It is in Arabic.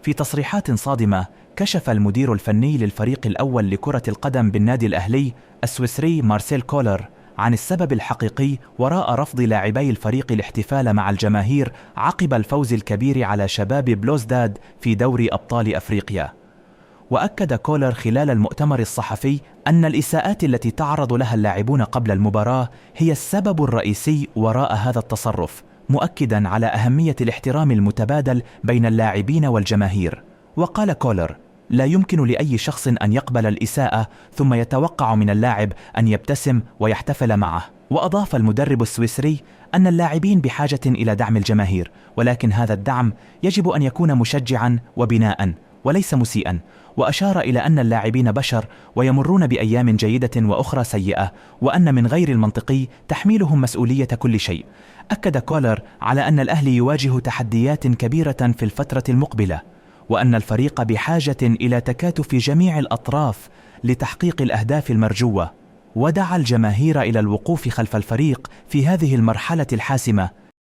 في تصريحات صادمة كشف المدير الفني للفريق الأول لكرة القدم بالنادي الأهلي السويسري مارسيل كولر عن السبب الحقيقي وراء رفض لاعبي الفريق الاحتفال مع الجماهير عقب الفوز الكبير على شباب بلوزداد في دوري أبطال أفريقيا. وأكد كولر خلال المؤتمر الصحفي أن الإساءات التي تعرض لها اللاعبون قبل المباراة هي السبب الرئيسي وراء هذا التصرف، مؤكدا على أهمية الاحترام المتبادل بين اللاعبين والجماهير. وقال كولر: لا يمكن لأي شخص أن يقبل الإساءة ثم يتوقع من اللاعب أن يبتسم ويحتفل معه. وأضاف المدرب السويسري أن اللاعبين بحاجة إلى دعم الجماهير، ولكن هذا الدعم يجب أن يكون مشجعا وبناء وليس مسيئا. وأشار إلى أن اللاعبين بشر ويمرون بأيام جيدة وأخرى سيئة، وأن من غير المنطقي تحميلهم مسؤولية كل شيء. أكد كولر على أن الأهلي يواجه تحديات كبيرة في الفترة المقبلة، وأن الفريق بحاجة إلى تكاتف جميع الأطراف لتحقيق الأهداف المرجوة. ودعا الجماهير إلى الوقوف خلف الفريق في هذه المرحلة الحاسمة